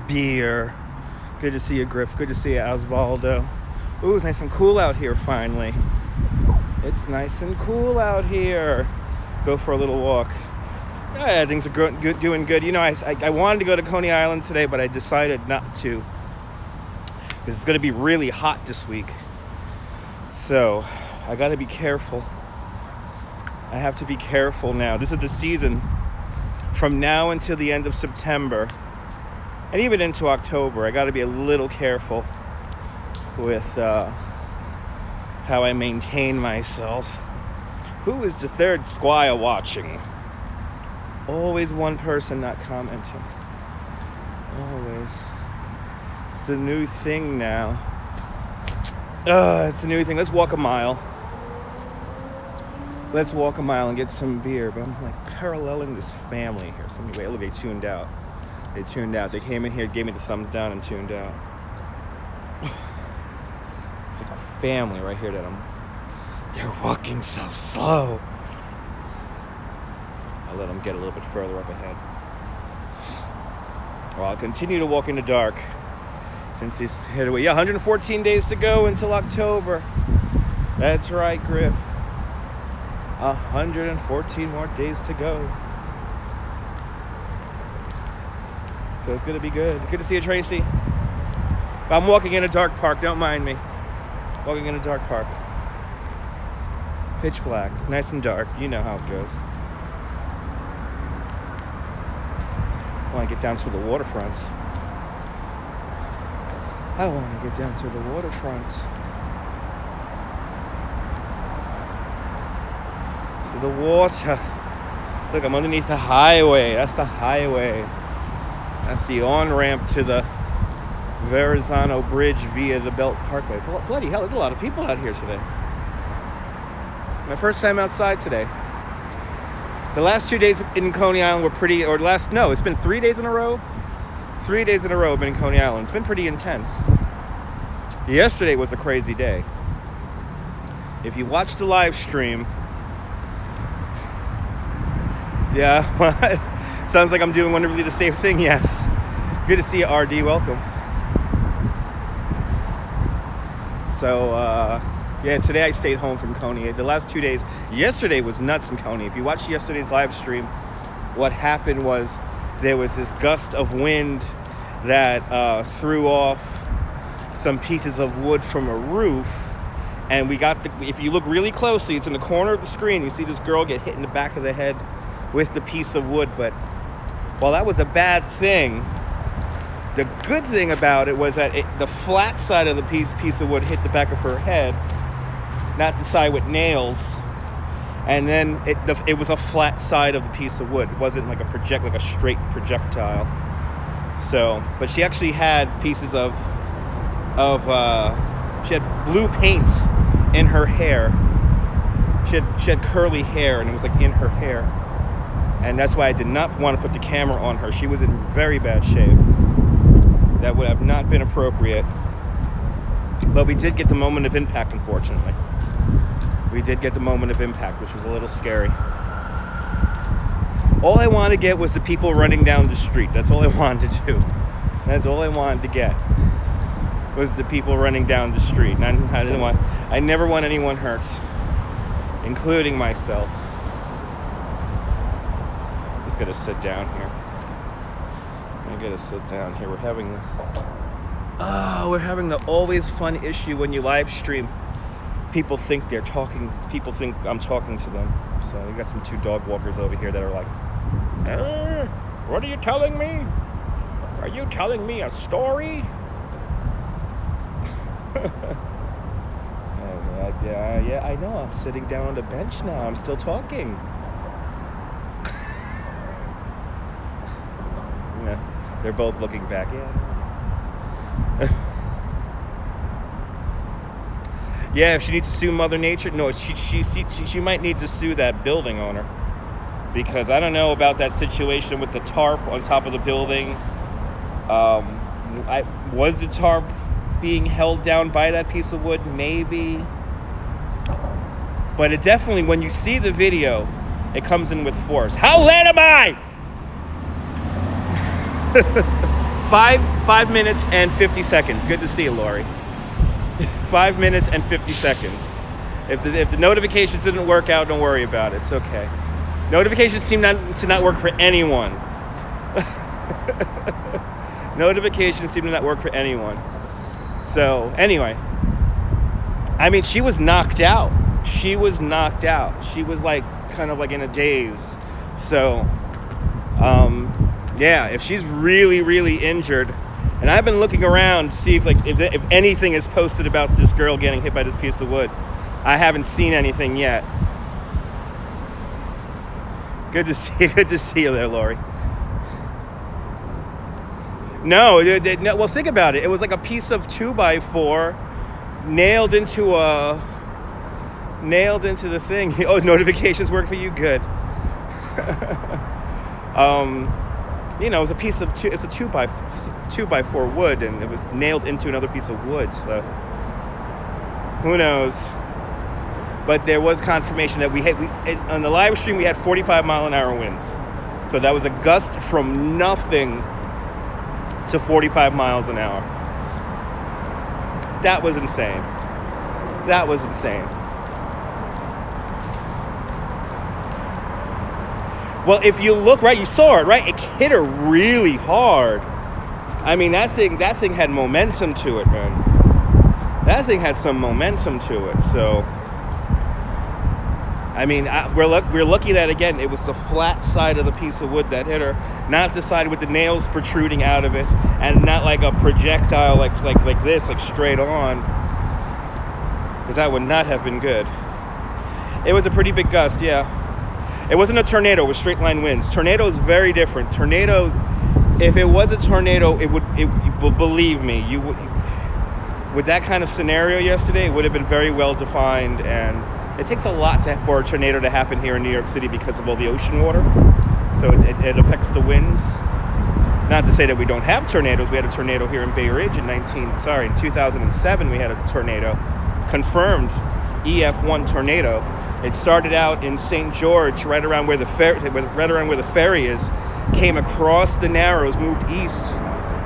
Beer. Good to see you, Griff. Good to see you, Osvaldo. Ooh, it's nice and cool out here finally. It's nice and cool out here. Go for a little walk. Yeah, things are doing good. You know, I wanted to go to Coney Island today, but I decided not to. Because it's going to be really hot this week. So, I got to be careful. I have to be careful now. This is the season from now until the end of September. And even into October. I got to be a little careful with how I maintain myself. Who is the third squire watching? Always one person not commenting. Always. It's the new thing now. It's a new thing. Let's walk a mile. Let's walk a mile and get some beer. But I'm like paralleling this family here. So anyway, look, they tuned out. They tuned out. They came in here, gave me the thumbs down, and tuned out. It's like a family right here that they're walking so slow. I'll let them get a little bit further up ahead. Well, I'll continue to walk in the dark since he's hit away. Yeah, 114 days to go until October. That's right, Griff. 114 more days to go. So it's going to be good. Good to see you, Tracy. I'm walking in a dark park. Don't mind me. Walking in a dark park. Pitch black. Nice and dark. You know how it goes. I want to get down to the waterfront. I want to get down to the waterfront. To the water. Look, I'm underneath the highway. That's the highway. That's the on-ramp to the Verrazano Bridge via the Belt Parkway. Bloody hell, there's a lot of people out here today. My first time outside today. The last 2 days in Coney Island were it's been 3 days in a row. 3 days in a row I've been in Coney Island. It's been pretty intense. Yesterday was a crazy day. If you watched the live stream, sounds like I'm doing wonderfully the same thing, yes. Good to see you, RD, welcome. So, today I stayed home from Coney. The last 2 days, yesterday was nuts in Coney. If you watched yesterday's live stream, what happened was there was this gust of wind that threw off some pieces of wood from a roof. And if you look really closely, it's in the corner of the screen, you see this girl get hit in the back of the head with the piece of wood. But while that was a bad thing, the good thing about it was that the flat side of the piece of wood hit the back of her head, not the side with nails, and then it was a flat side of the piece of wood. It wasn't like a straight projectile. So, but she actually had pieces of she had blue paint in her hair. She had curly hair, and it was like in her hair. And that's why I did not want to put the camera on her. She was in very bad shape. That would have not been appropriate. But we did get the moment of impact, unfortunately. We did get the moment of impact, which was a little scary. All I wanted to get was the people running down the street. That's all I wanted to do. That's all I wanted to get was the people running down the street. And I never want anyone hurt, including myself. Just gotta sit down here. We're having the always fun issue when you live stream. People think they're talking. People think I'm talking to them. So we got some 2 dog walkers over here that are like, what are you telling me? Are you telling me a story? Yeah, I know. I'm sitting down on the bench now. I'm still talking. Yeah, they're both looking back. Yeah, if she needs to sue Mother Nature, no, she might need to sue that building owner, because I don't know about that situation with the tarp on top of the building. Was the tarp being held down by that piece of wood? Maybe. But it definitely, when you see the video, It comes in with force. How late am I? 5 minutes and 50 seconds. Good to see you, Lori. 5 minutes and 50 seconds. If the notifications didn't work out, don't worry about it. It's okay. Notifications seem to not work for anyone. Notifications seem to not work for anyone. So, anyway. I mean, she was knocked out. She was like, kind of like in a daze. So, yeah, if she's really, really injured, and I've been looking around to see if anything is posted about this girl getting hit by this piece of wood. I haven't seen anything yet. Good to see you there, Lori. No, well, think about it. It was like a piece of 2x4 nailed into the thing. Oh, notifications work for you? Good. It was a piece of 2x4 wood, and it was nailed into another piece of wood. So who knows? But there was confirmation that on the live stream we had 45-mile-an-hour winds. So that was a gust from nothing to 45 miles an hour. That was insane. Well, if you look, right, you saw it, right? It hit her really hard. I mean, that thing had momentum to it, man. That thing had some momentum to it. So, I mean, we're lucky that, again, it was the flat side of the piece of wood that hit her, not the side with the nails protruding out of it, and not like a projectile like this, like straight on, because that would not have been good. It was a pretty big gust, yeah. It wasn't a tornado, it was straight line winds. Tornado is very different. Tornado, if it was a tornado, believe me, with that kind of scenario yesterday, it would have been very well defined, and it takes a lot for a tornado to happen here in New York City because of all the ocean water. So it affects the winds. Not to say that we don't have tornadoes. We had a tornado here in Bay Ridge in 2007. We had a tornado, confirmed EF1 tornado. It started out in St. George, right around where the ferry is, came across the Narrows, moved east,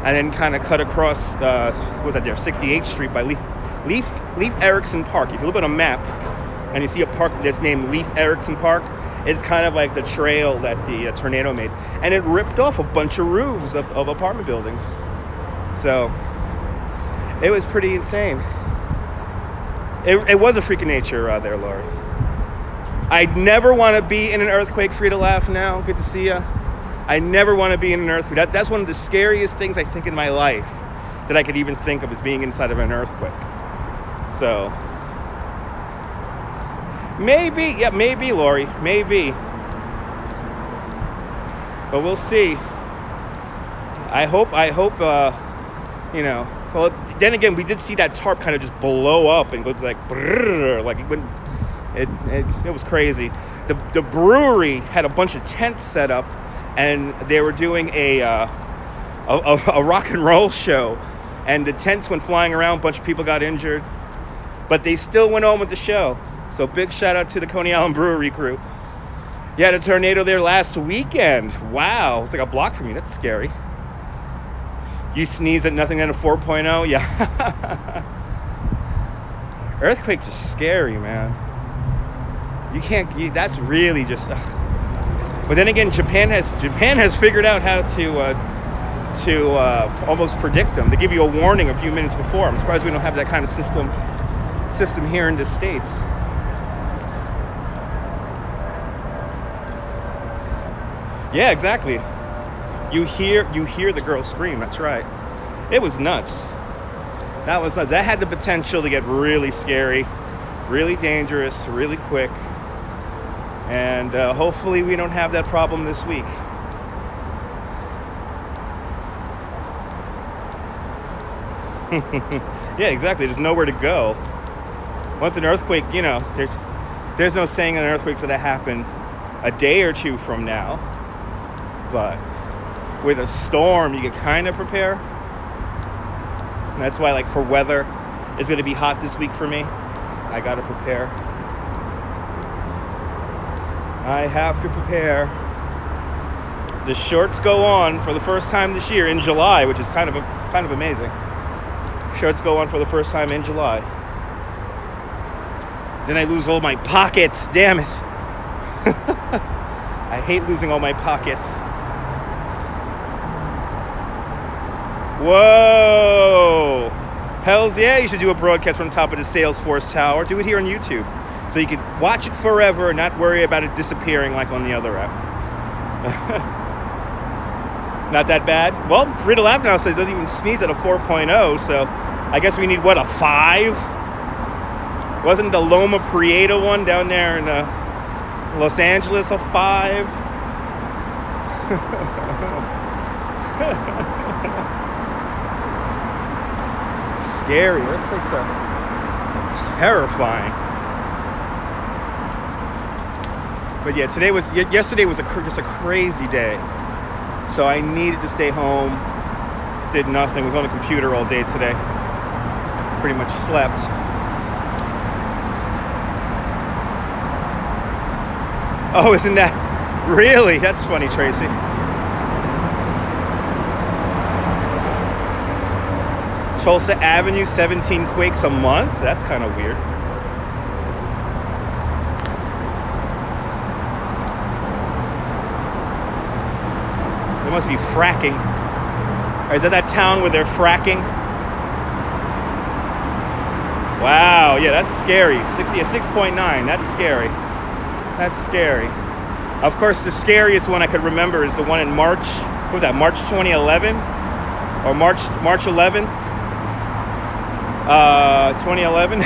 and then kind of cut across 68th Street by Leif Erikson Park. If you look at a map, and you see a park that's named Leif Erikson Park, it's kind of like the trail that the tornado made. And it ripped off a bunch of roofs of apartment buildings. So, it was pretty insane. It was a freak of nature there, Laurie. I'd never want to be in an earthquake. Free to laugh now. Good to see ya. I never want to be in an earthquake. That's one of the scariest things I think in my life that I could even think of, is being inside of an earthquake. So... Maybe, Lori, maybe. But we'll see. I hope, well, then again, we did see that tarp kind of just blow up and go like, brrr, like it was crazy. The brewery had a bunch of tents set up, and they were doing a rock and roll show, and the tents went flying around, a bunch of people got injured, but they still went on with the show. So big shout out to the Coney Island Brewery crew. You had a tornado there last weekend. Wow, it's like a block from you. That's scary. You sneeze at nothing than a 4.0? Yeah. Earthquakes are scary, man. That's really just... But then again, Japan has figured out how to almost predict them. They give you a warning a few minutes before. I'm surprised we don't have that kind of system here in the States. Yeah, exactly. You hear the girl scream. That's right. It was nuts. That was nuts. That had the potential to get really scary, really dangerous, really quick. And hopefully we don't have that problem this week. Yeah, exactly. There's nowhere to go. Once an earthquake, there's no saying an earthquake's going to happen a day or two from now. But with a storm, you can kind of prepare. And that's why, like, for weather, it's going to be hot this week for me. I got to prepare. I have to prepare. The shorts go on for the first time this year in July, which is kind of amazing. Shorts go on for the first time in July. Then I lose all my pockets. Damn it. I hate losing all my pockets. Whoa! Hells yeah, you should do a broadcast from the top of the Salesforce Tower. Do it here on YouTube. So you could watch it forever and not worry about it disappearing like on the other app. Not that bad? Well, Riddle app now says it doesn't even sneeze at a 4.0, so I guess we need, what, a 5? Wasn't the Loma Prieta one down there in Los Angeles a 5? Scary. Earthquakes are terrifying. But yeah, yesterday was just a crazy day. So I needed to stay home. Did nothing. Was on the computer all day today. Pretty much slept. Oh, isn't that really? That's funny, Tracy. Tulsa Avenue, 17 quakes a month? That's kind of weird. There must be fracking. Or is that town where they're fracking? Wow, yeah, that's scary. 6.9, that's scary. That's scary. Of course, the scariest one I could remember is the one in March. What was that, March 2011? Or March 11th? 2011.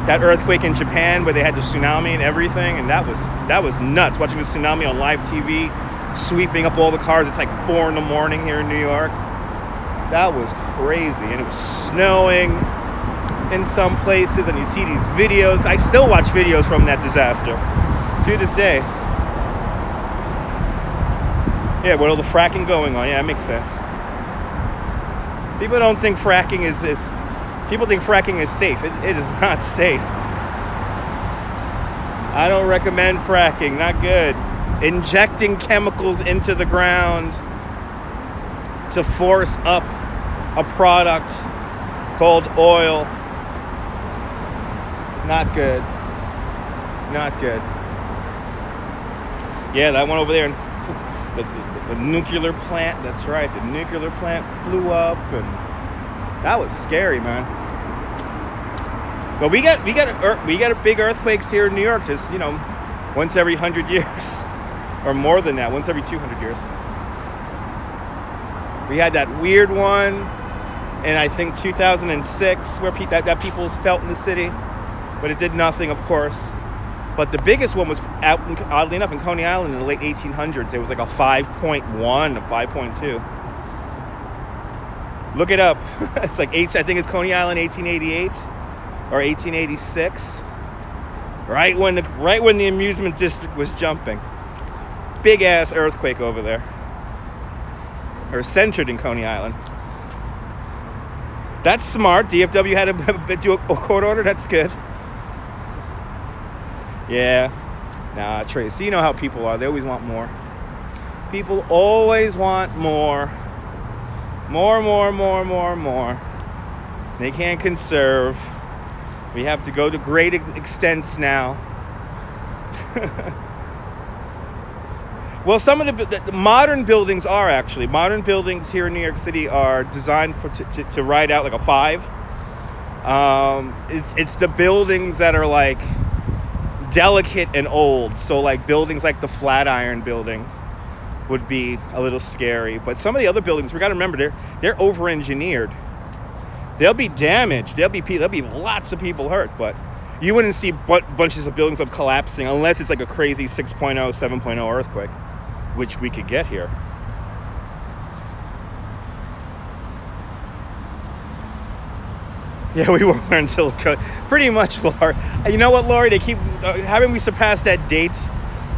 That earthquake in Japan where they had the tsunami and everything, and that was nuts. Watching the tsunami on live TV, sweeping up all the cars. It's like 4 a.m. here in New York. That was crazy, and it was snowing in some places, and you see these videos. I still watch videos from that disaster to this day. Yeah, with all the fracking going on, yeah, it makes sense. People don't think fracking is people think fracking is safe. It is not safe. I don't recommend fracking. Not good. Injecting chemicals into the ground to force up a product called oil. Not good. Not good. Yeah, that one over there, the nuclear plant. That's right. The nuclear plant blew up, and that was scary, man. But we got big earthquakes here in New York, just once every 100 years, or more than that, once every 200 years. We had that weird one in I think 2006 where that people felt in the city, but it did nothing, of course. But the biggest one was out, oddly enough, in Coney Island in the late 1800s. It was like a 5.1, a 5.2. Look it up. It's like I think it's Coney Island, 1888 or 1886. Right when the amusement district was jumping. Big ass earthquake over there. Or centered in Coney Island. That's smart. DFW had to do a court order. That's good. Yeah. Nah, Tracy, you know how people are. They always want more. People always want more. More. They can't conserve. We have to go to great extents now. Well, some of the modern buildings are actually. Modern buildings here in New York City are designed to ride out like a 5. It's the buildings that are like delicate and old. So like buildings like the Flatiron building would be a little scary. But some of the other buildings, we got to remember, they're over-engineered. They'll be damaged. There'll be lots of people hurt, but you wouldn't see bunches of buildings up collapsing unless it's like a crazy 6.0, 7.0 earthquake, which we could get here. Yeah, we won't learn until pretty much, Laurie. You know what, Laurie? They keep haven't we surpassed that date?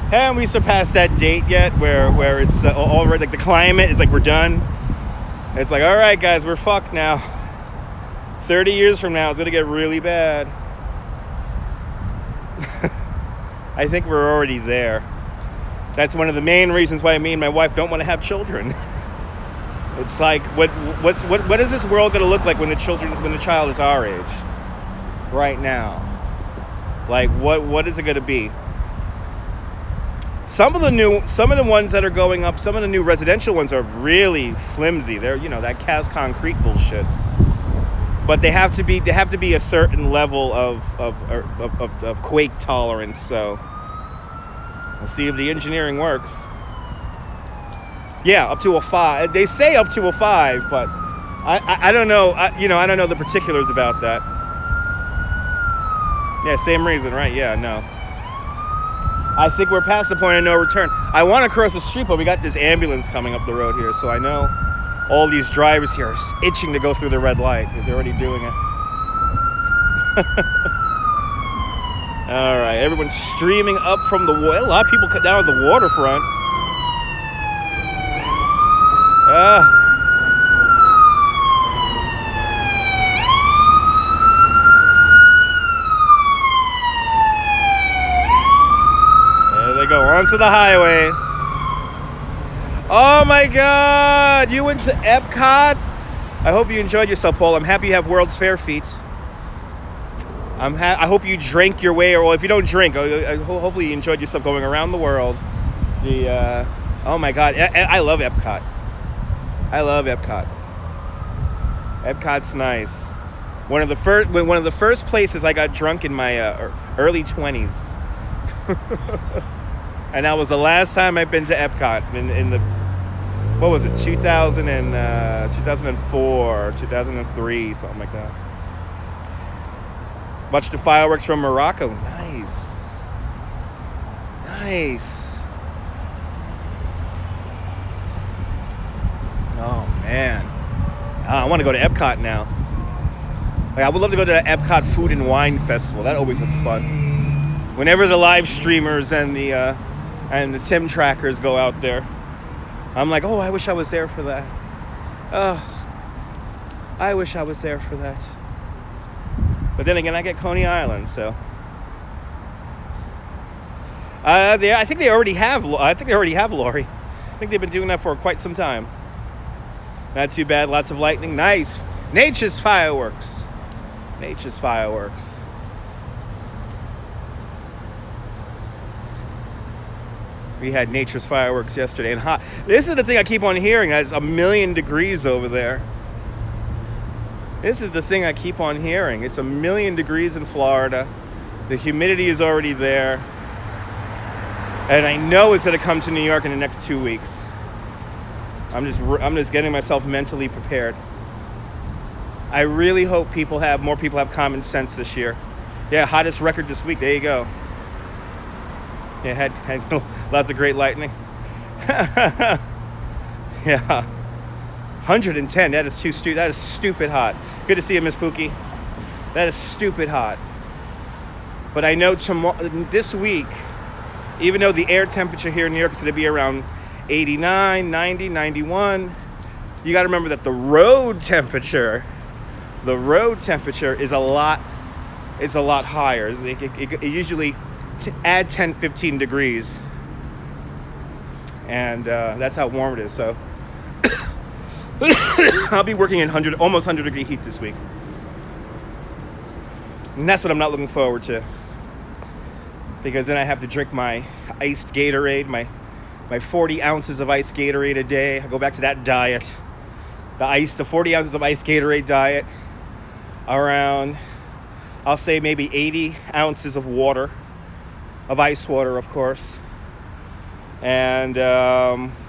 Haven't we surpassed that date yet? Where it's already like the climate is like we're done. It's like, all right, guys, we're fucked now. 30 years from now, it's gonna get really bad. I think we're already there. That's one of the main reasons why me and my wife don't want to have children. It's like, what is this world going to look like when the child is our age? Right now. Like, what is it going to be? Some of the ones that are going up, some of the new residential ones are really flimsy. They're, that cast concrete bullshit. But they have to be a certain level of quake tolerance. So we'll see if the engineering works. Yeah, up to a 5. They say up to a 5, but I don't know. I don't know the particulars about that. Yeah, same reason, right? Yeah, no. I think we're past the point of no return. I want to cross the street, but we got this ambulance coming up the road here, so I know all these drivers here are itching to go through the red light because they're already doing it. All right, everyone's streaming up from the water. A lot of people cut down at the waterfront. There they go, onto the highway. Oh my God, you went to Epcot? I hope you enjoyed yourself, Paul. I'm happy you have World's Fair feet. I hope you drank your way, or if you don't drink, hopefully you enjoyed yourself going around the world. Oh my God, I love Epcot. I love Epcot. Epcot's nice. One of the first places I got drunk in my early 20s. And that was the last time I've been to Epcot in the, what was it, 2004, 2003, something like that. Watched the fireworks from Morocco. Nice. Nice. Oh, man. I want to go to Epcot now. Like, I would love to go to the Epcot Food and Wine Festival. That always looks fun. Whenever the live streamers and the Tim trackers go out there, I'm like, oh, I wish I was there for that. I wish I was there for that. But then again, I get Coney Island, so. I think they already have Lori. I think they've been doing that for quite some time. Not too bad. Lots of lightning. Nice. Nature's fireworks. Nature's fireworks. We had nature's fireworks yesterday and hot. This is the thing I keep on hearing. It's 1,000,000 degrees over there. This is the thing I keep on hearing. It's 1,000,000 degrees in Florida. The humidity is already there. And I know it's going to come to New York in the next 2 weeks. I'm just getting myself mentally prepared. I really hope more people have common sense this year. Yeah, hottest record this week. There you go. Yeah, had lots of great lightning. Yeah. 110. That is stupid hot. Good to see you, Miss Pookie. That is stupid hot. But I know this week, even though the air temperature here in New York is going to be around 89, 90, 91, you got to remember that the road temperature is a lot higher. It usually add 10, 15 degrees. And that's how warm it is. So I'll be working in almost 100 degree heat this week. And that's what I'm not looking forward to. Because then I have to drink my iced Gatorade, my 40 ounces of iced Gatorade a day. I go back to that diet. The 40 ounces of iced Gatorade diet. Around, I'll say maybe 80 ounces of water. Of ice water, of course. And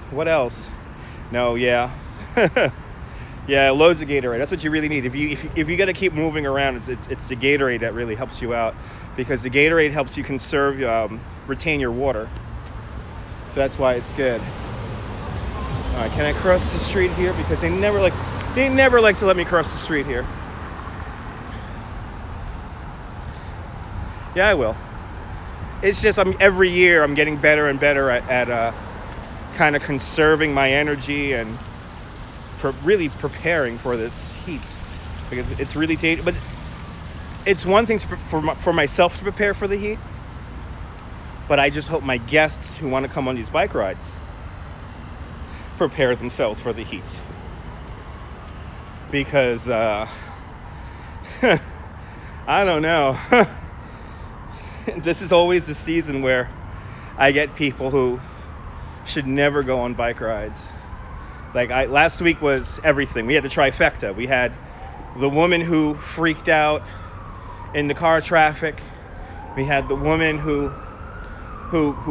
what else? No, yeah. Yeah, loads of Gatorade. That's what you really need. If you got to keep moving around, it's the Gatorade that really helps you out, because the Gatorade helps you retain your water. So that's why it's good. All right, can I cross the street here? Because they never like to let me cross the street here. Yeah, I will. It's just every year I'm getting better and better at kind of conserving my energy and really preparing for this heat, because it's really but it's one thing for myself to prepare for the heat, But I just hope my guests who want to come on these bike rides prepare themselves for the heat. Because, I don't know. This is always the season where I get people who should never go on bike rides. Like last week was everything. We had the trifecta. We had the woman who freaked out in the car traffic. We had the woman who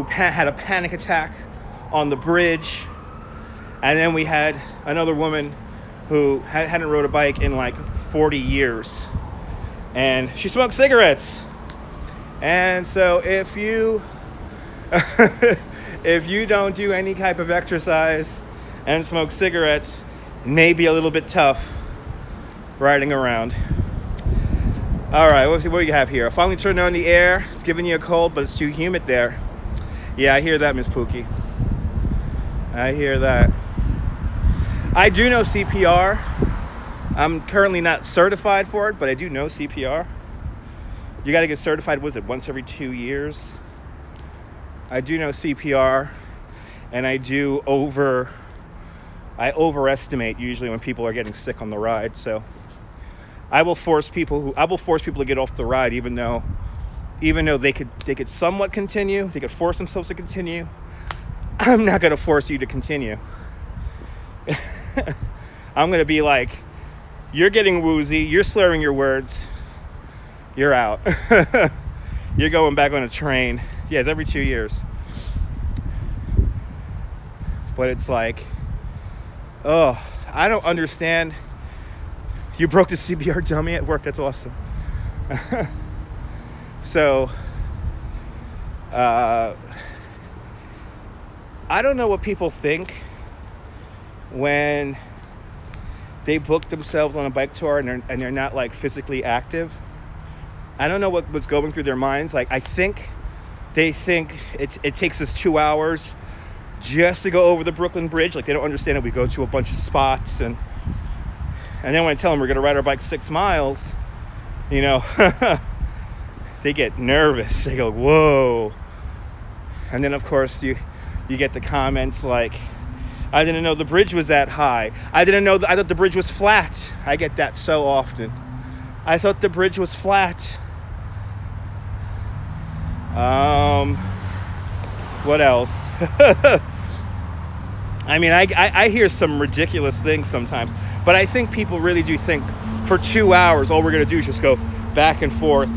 had a panic attack on the bridge. And then we had another woman who hadn't rode a bike in like 40 years. And she smoked cigarettes. And so if you if you don't do any type of exercise and smoke cigarettes, it may be a little bit tough riding around. All right, what do you have here? I finally turned on the air. It's giving you a cold, but it's too humid there. Yeah, I hear that, Miss Pookie. I hear that. I do know CPR. I'm currently not certified for it, but I do know CPR. You got to get certified, was it once every 2 years? I do know CPR, and I overestimate usually when people are getting sick on the ride. So I will force people to get off the ride, even though they could somewhat continue. They could force themselves to continue. I'm not going to force you to continue. I'm going to be like, you're getting woozy, you're slurring your words, you're out. You're going back on a train. Yeah, it's every 2 years. But it's like, oh, I don't understand. You broke the CPR dummy at work. That's awesome. So, I don't know what people think when they book themselves on a bike tour and they're not like physically active. I don't know what's going through their minds. Like, I think they think it takes us 2 hours just to go over the Brooklyn Bridge. Like, they don't understand that we go to a bunch of spots, and then when I tell them we're going to ride our bike 6 miles, they get nervous. They go, whoa. And then, of course, you get the comments like, I didn't know the bridge was that high. I thought the bridge was flat. I get that so often. I thought the bridge was flat. What else? I mean, I hear some ridiculous things sometimes, but I think people really do think for 2 hours, all we're going to do is just go back and forth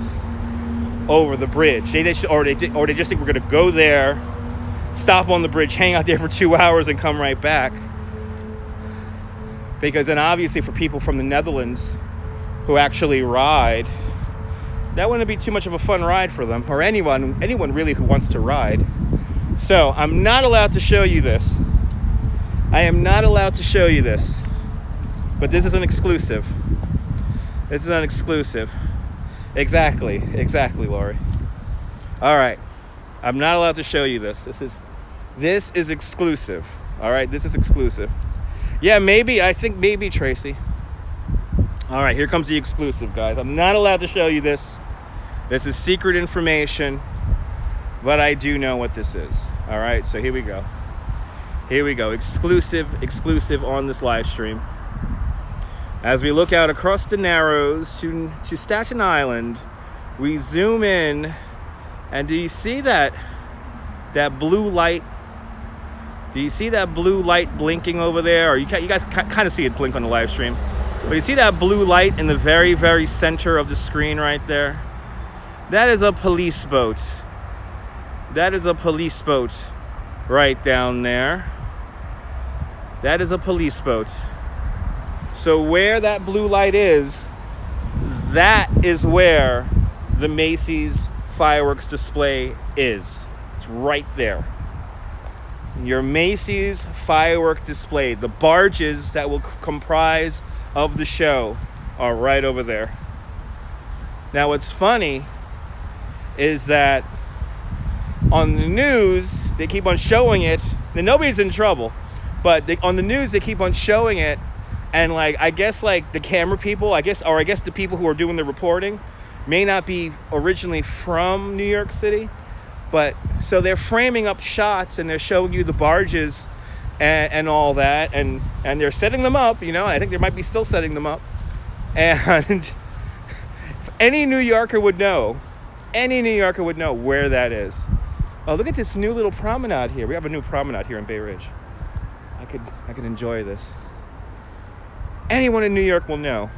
over the bridge. They just think we're going to go there, stop on the bridge, hang out there for 2 hours, and come right back. Because then obviously for people from the Netherlands who actually ride, that wouldn't be too much of a fun ride for them, or anyone really who wants to ride. So I'm not allowed to show you this. I am not allowed to show you this. But this is an exclusive. This is an exclusive. Exactly, Lori. All right. I'm not allowed to show you this. This is exclusive. All right, this is exclusive. Yeah, I think maybe, Tracy. All right, here comes the exclusive, guys. I'm not allowed to show you this. This is secret information, but I do know what this is. All right, so here we go. Exclusive on this live stream. As we look out across the Narrows to Staten Island, we zoom in, and do you see that blue light? Do you see that blue light blinking over there? Or you guys kind of see it blink on the live stream. But you see that blue light in the very, very center of the screen right there? That is a police boat. That is a police boat right down there. That is a police boat. So where that blue light is, that is where the Macy's fireworks display is. It's right there. Your Macy's firework display. The barges that will comprise of the show are right over there. Now what's funny is that on the news, they keep on showing it. Now, nobody's in trouble, but on the news, they keep on showing it. And I guess the camera people, I guess the people who are doing the reporting may not be originally from New York City, But so they're framing up shots and they're showing you the barges and all that, and they're setting them up, I think they might be still setting them up. And any New Yorker would know where that is. Oh, look at this new little promenade here. We have a new promenade here in Bay Ridge. I could enjoy this. Anyone in New York will know.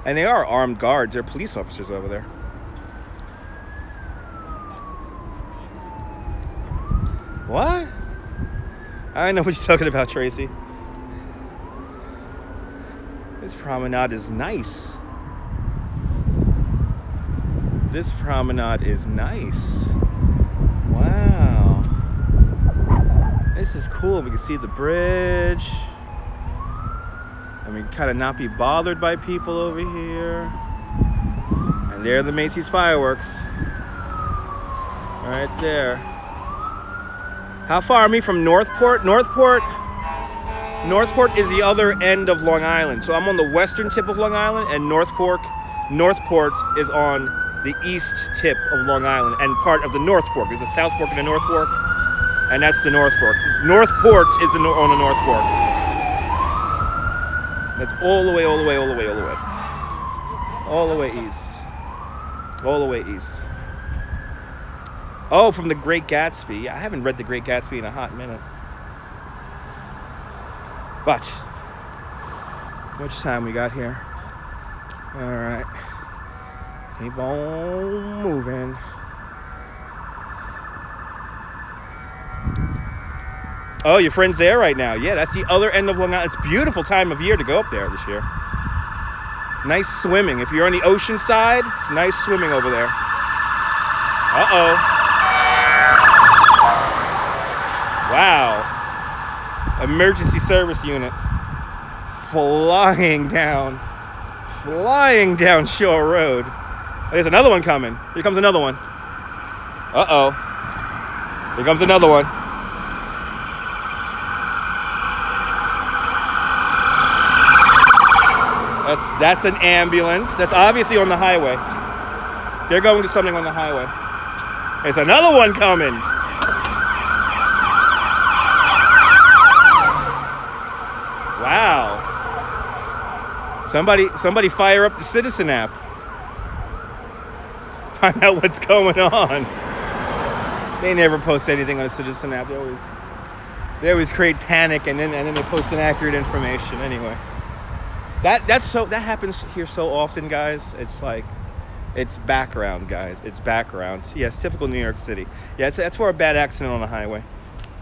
And they are armed guards. They're police officers over there. What? I know what you're talking about, Tracy. This promenade is nice. This promenade is nice. Wow. This is cool. We can see the bridge. And we can kind of not be bothered by people over here. And there are the Macy's fireworks. Right there. How far are we from Northport? Northport is the other end of Long Island. So I'm on the western tip of Long Island, and Northport is on the east tip of Long Island and part of the North Fork. There's a South Fork and a North Fork, and that's the North Fork. Northport is on the North Fork. That's all the way east. All the way east. Oh, from The Great Gatsby. I haven't read The Great Gatsby in a hot minute. But, how much time we got here? All right. Keep on moving. Oh, your friend's there right now. Yeah, that's the other end of Long Island. It's a beautiful time of year to go up there this year. Nice swimming. If you're on the ocean side, it's nice swimming over there. Uh-oh. Wow. Emergency service unit flying down Shore Road. There's another one coming. Here comes another one. Uh-oh. Here comes another one. That's an ambulance. That's obviously on the highway. They're going to something on the highway. There's another one coming. Wow. Somebody fire up the Citizen app. Find out what's going on. They never post anything on the Citizen app. They always create panic and then they post inaccurate information anyway. That happens here so often, guys. It's like it's background, guys. It's background. Yes, typical New York City. Yeah, that's where a bad accident on the highway.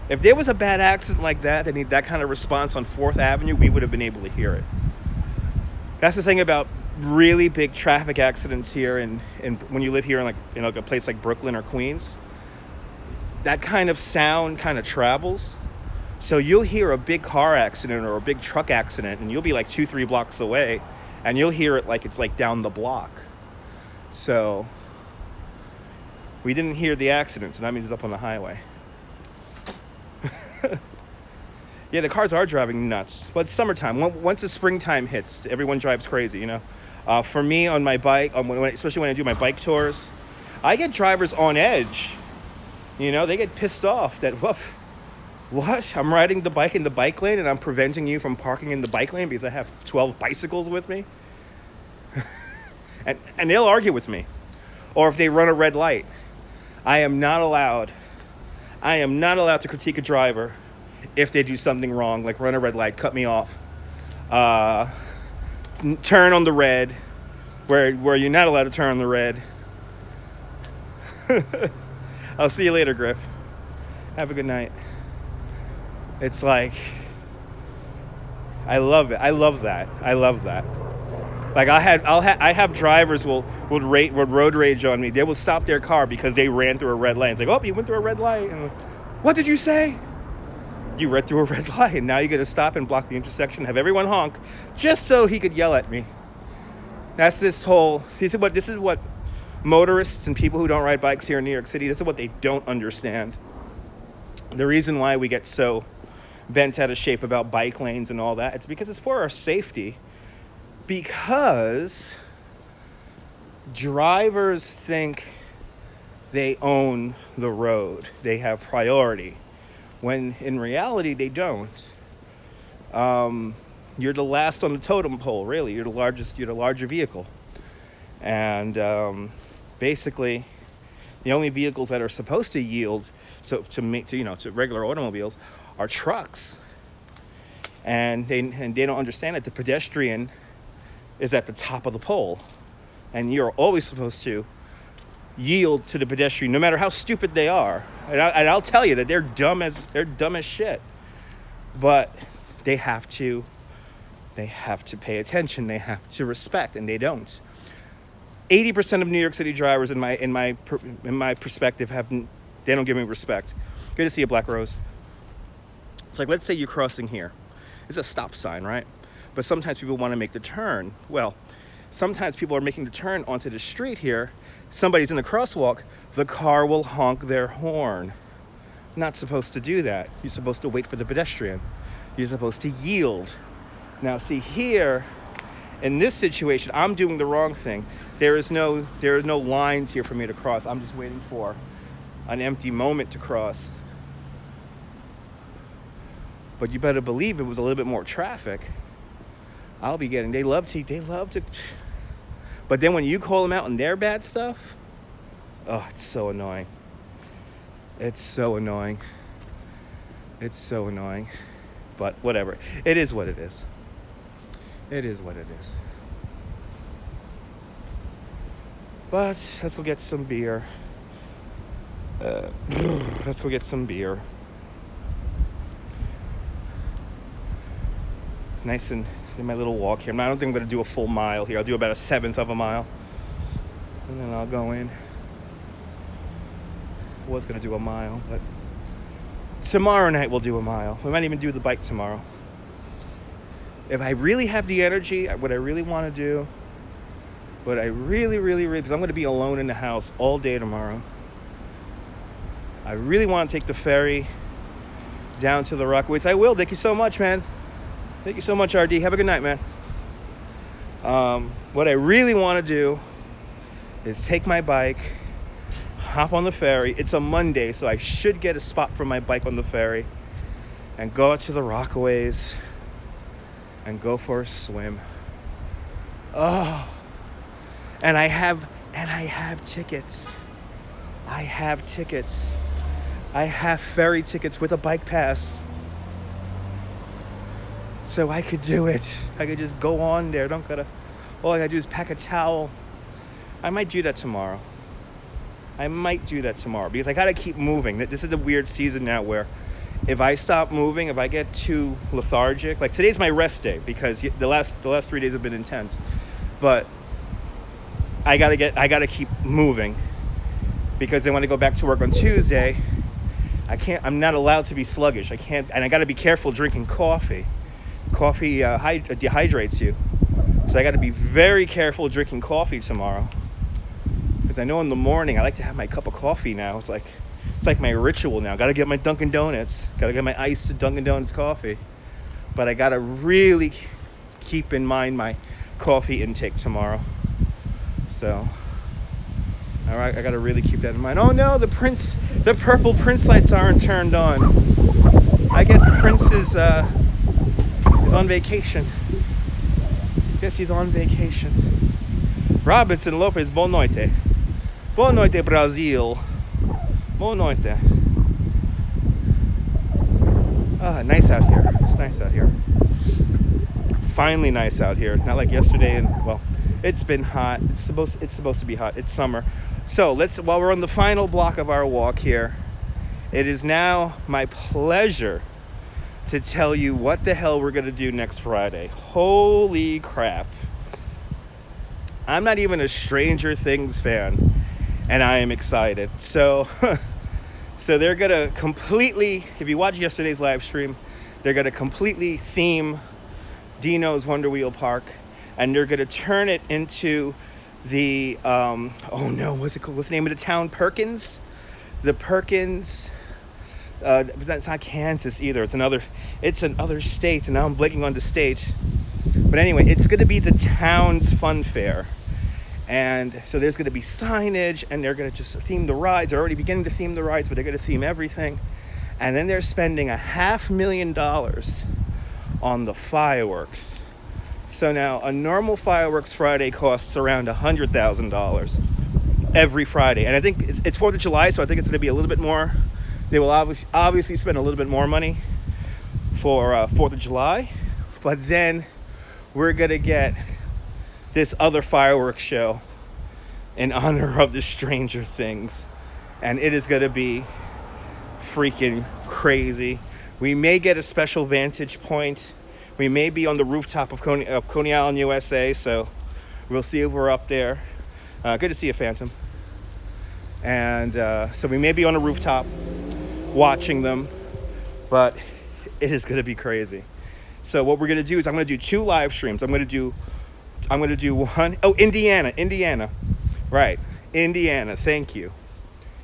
If there was a bad accident like that, they need that kind of response on 4th Avenue, we would have been able to hear it. That's the thing about really big traffic accidents here, and when you live here in a place like Brooklyn or Queens, that kind of sound kind of travels. So you'll hear a big car accident or a big truck accident, and you'll be like 2-3 blocks away, and you'll hear it like it's like down the block. So we didn't hear the accident, so that means it's up on the highway. Yeah, the cars are driving nuts. But it's summertime. Once the springtime hits, everyone drives crazy, For me, on my bike, especially when I do my bike tours, I get drivers on edge. They get pissed off that, what? I'm riding the bike in the bike lane and I'm preventing you from parking in the bike lane because I have 12 bicycles with me? and they'll argue with me. Or if they run a red light. I am not allowed to critique a driver if they do something wrong, like run a red light, cut me off, turn on the red, where you're not allowed to turn on the red. I'll see you later, Griff. Have a good night. It's like, I love it. I love that. Like I have drivers will road rage on me. They will stop their car because they ran through a red light. It's like, oh, you went through a red light. And what did you say? You ran through a red light, and now you got to stop and block the intersection, have everyone honk, just so he could yell at me. This is what motorists and people who don't ride bikes here in New York City, this is what they don't understand. The reason why we get so bent out of shape about bike lanes and all that, it's because it's for our safety. because drivers think they own the road. They have priority, when in reality they don't. You're the last on the totem pole, really. You're the larger vehicle. And basically, the only vehicles that are supposed to yield to regular automobiles are trucks. And they don't understand that the pedestrian is at the top of the pole. And you're always supposed to yield to the pedestrian, no matter how stupid they are. And I'll tell you that they're dumb as shit. But they have to pay attention. They have to respect, and they don't. 80% of New York City drivers, in my perspective, they don't give me respect. Good to see a black rose. It's like, let's say you're crossing here. It's a stop sign, right? But sometimes people want to make the turn. Well, sometimes people are making the turn onto the street here. Somebody's in the crosswalk. The car will honk their horn. Not supposed to do that. You're supposed to wait for the pedestrian. You're supposed to yield. Now, see here, in this situation, I'm doing the wrong thing. There are no lines here for me to cross. I'm just waiting for an empty moment to cross. But you better believe it was a little bit more traffic. They love to. But then when you call them out on their bad stuff, oh, it's so annoying. It's so annoying. But whatever. It is what it is. But let's go get some beer. Nice and in my little walk here. I don't think I'm going to do a full mile here. I'll do about 1/7 of a mile. And then I'll go in. I was going to do a mile, but tomorrow night we'll do a mile. We might even do the bike tomorrow. If I really have the energy, what I really want to do, because I'm going to be alone in the house all day tomorrow. I really want to take the ferry down to the Rockaways. I will. Thank you so much, man. Thank you so much, RD. Have a good night, man. What I really want to do is take my bike, hop on the ferry. It's a Monday, so I should get a spot for my bike on the ferry, and go out to the Rockaways and go for a swim. Oh, and I have tickets. I have ferry tickets with a bike pass. So I could do it. I could just go on there. All I gotta do is pack a towel. I might do that tomorrow. Because I gotta keep moving. This is the weird season now where if I stop moving, if I get too lethargic, like today's my rest day because the last 3 days have been intense. But I gotta keep moving, because then when I go back to work on Tuesday, I'm not allowed to be sluggish. And I gotta be careful drinking coffee. Coffee dehydrates you. So I got to be very careful drinking coffee tomorrow. Because I know in the morning I like to have my cup of coffee now. It's like my ritual now. Got to get my Dunkin' Donuts. Got to get my iced Dunkin' Donuts coffee. But I got to really keep in mind my coffee intake tomorrow. So, all right, I got to really keep that in mind. Oh no, the purple Prince lights aren't turned on. I guess Prince is on vacation. Guess he's on vacation. Robinson Lopez, boa noite. Boa noite, Brazil. Boa noite. Nice out here. It's nice out here. Finally nice out here. Not like yesterday it's been hot. It's supposed to be hot. It's summer. So while we're on the final block of our walk here, it is now my pleasure to tell you what the hell we're going to do next Friday. Holy crap. I'm not even a Stranger Things fan, and I am excited. So they're going to completely, if you watched yesterday's live stream, they're going to completely theme Dino's Wonder Wheel Park, and they're going to turn it into the, what's it called? What's the name of the town? Perkins? The Perkins... But that's not Kansas either. It's another state, and now I'm blanking on the state. But anyway, it's going to be the town's fun fair. And so there's going to be signage, and they're going to just theme the rides. They're already beginning to theme the rides, but they're going to theme everything. And then they're spending $500,000 on the fireworks. So now a normal Fireworks Friday costs around $100,000 every Friday. And I think it's 4th of July, so I think it's going to be a little bit more. They will obviously spend a little bit more money for 4th of July. But then we're going to get this other fireworks show in honor of the Stranger Things. And it is going to be freaking crazy. We may get a special vantage point. We may be on the rooftop of Coney Island, USA. So we'll see if we're up there. Good to see you, Phantom. And so we may be on a rooftop watching them. But it is going to be crazy. So what we're going to do is I'm going to do 2 live streams. I'm going to do one. Oh, Indiana. Right. Indiana. Thank you.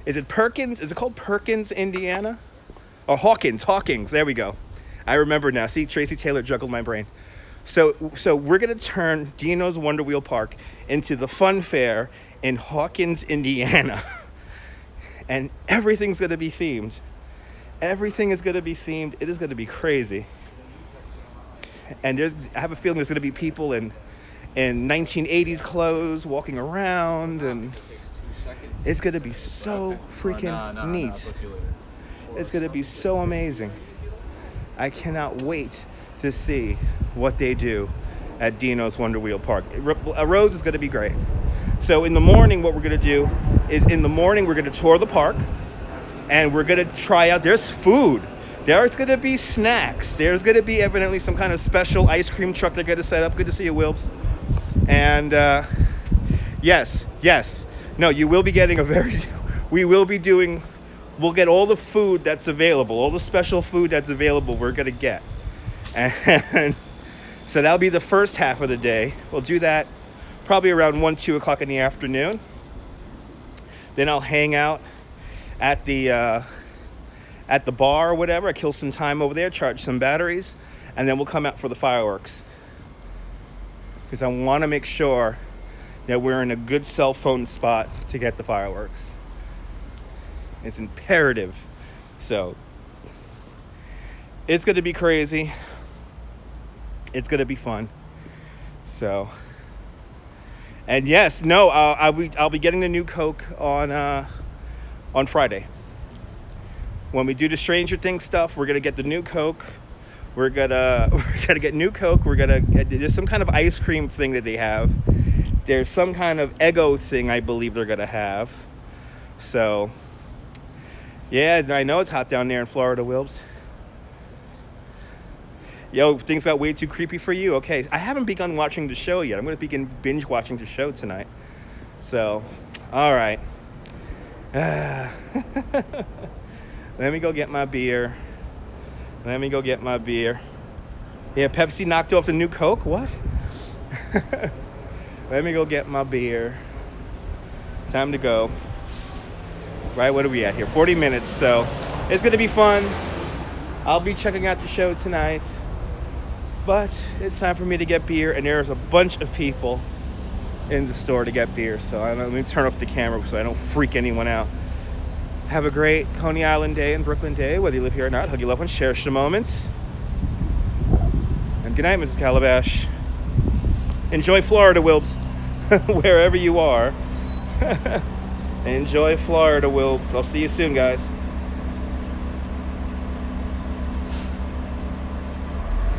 Is it Perkins? Is it called Perkins, Indiana? Oh, Hawkins. There we go. I remember now. See, Tracy Taylor juggled my brain. So we're going to turn Dino's Wonder Wheel Park into the fun fair in Hawkins, Indiana. And everything's going to be themed. Everything is going to be themed. It is going to be crazy. And I have a feeling there's going to be people in 1980s clothes walking around, and it's going to be so freaking neat. It's going to be so amazing. I cannot wait to see what they do at Dino's Wonder Wheel Park. Rose is going to be great. So in the morning, what we're going to do is we're going to tour the park, and we're going to try out. There's food. There's going to be snacks. There's going to be evidently some kind of special ice cream truck they're going to set up. Good to see you, Wilbs. And yes. No, you will be getting we'll get all the food that's available, all the special food that's available we're going to get. And so that'll be the first half of the day. We'll do that probably around 2 o'clock in the afternoon. Then I'll hang out at the bar or whatever. I kill some time over there, charge some batteries, and then we'll come out for the fireworks. Because I want to make sure that we're in a good cell phone spot to get the fireworks. It's imperative. So it's going to be crazy. It's going to be fun. So, and yes, no, I'll be getting the new Coke on Friday. When we do the Stranger Things stuff, we're gonna get the new Coke. We're gonna get new Coke. There's some kind of ice cream thing that they have. There's some kind of Eggo thing I believe they're gonna have. So, yeah, I know it's hot down there in Florida, Wilbs. Yo, things got way too creepy for you. Okay, I haven't begun watching the show yet. I'm gonna begin binge watching the show tonight. So, all right. Let me go get my beer. Yeah, Pepsi knocked off the new Coke? What? Let me go get my beer. Time to go. Right, what are we at here? 40 minutes, so it's going to be fun. I'll be checking out the show tonight. But it's time for me to get beer, and there's a bunch of people in the store to get beer. So let me turn off the camera so I don't freak anyone out. Have a great Coney Island day and Brooklyn day, whether you live here or not. Hug your loved ones, cherish the moments. And good night, Mrs. Calabash. Enjoy Florida, Wilbs, wherever you are. Enjoy Florida, Wilbs. I'll see you soon, guys.